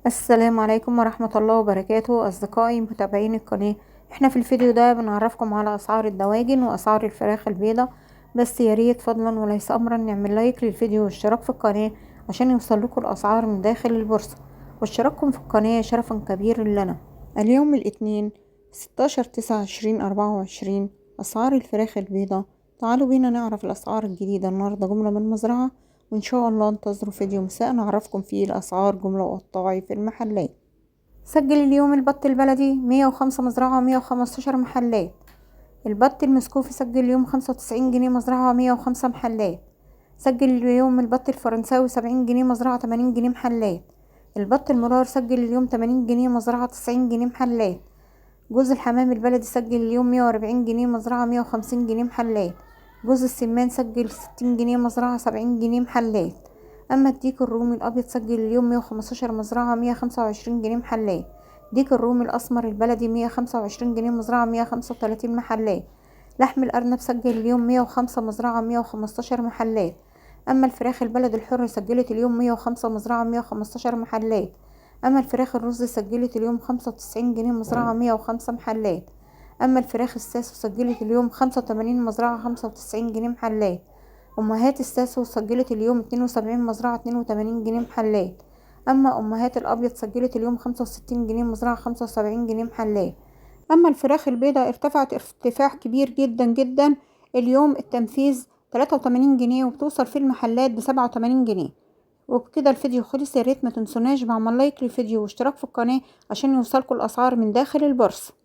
السلام عليكم ورحمة الله وبركاته أصدقائي متابعين القناة. احنا في الفيديو ده بنعرفكم على أسعار الدواجن وأسعار الفراخ البيضة. بس ياريت فضلا وليس أمرا نعمل لايك للفيديو واشتراك في القناة عشان يوصلكوا الأسعار من داخل البورصة، واشتراككم في القناة شرفا كبير لنا. اليوم الاثنين 16/9/2024 أسعار الفراخ البيضة. تعالوا بينا نعرف الأسعار الجديدة النهاردة جملة من المزرعة، وإن شاء الله انتظروا فيديو مساء نعرفكم فيه الأسعار جملة وقطاعي في المحلات. سجل اليوم البط البلدي 105 مزرعة 115 محلات. البط المسكوفي سجل اليوم 95 جنيه مزرعة 105 محلات. سجل اليوم البط الفرنساوي 70 جنيه مزرعة 80 جنيه محلات. البط المرار سجل اليوم 80 جنيه مزرعة 90 جنيه محلات. جوز الحمام البلدي سجل اليوم 140 جنيه مزرعة 150 جنيه محلات. جوز السمان سجل 60 جنيه مزرعة 70 جنيه محلات. أما الديك الرومي الأبيض سجل اليوم 115 مزرعة 125 جنيه محلات. ديك الرومي الأسمر البلدي 125 جنيه مزرعة 135 محلات. لحم الأرنب سجل اليوم 105 مزرعة 115 محلات. أما الفراخ البلد الحر سجلت اليوم 105 مزرعة 115 محلات. أما الفراخ الرز سجلت اليوم 95 جنيه مزرعة 105 محلات. أما الفراخ الساسو سجلت اليوم 85 مزرعة 95 جنيه محلات. أمهات الساسو سجلت اليوم 72 مزرعة 82 جنيه محلات. أما أمهات الأبيض سجلت اليوم 65 جنيه مزرعة 75 جنيه محلات. أما الفراخ البيضاء ارتفعت ارتفاع كبير جدا جدا. اليوم التنفيذ 83 جنيه وبتوصل في المحلات ب87 جنيه. وبكده الفيديو خلص، ياريت ما تنسوناش بعمل لايك للفيديو واشتراك في القناة عشان يوصلكوا الأسعار من داخل البورصة.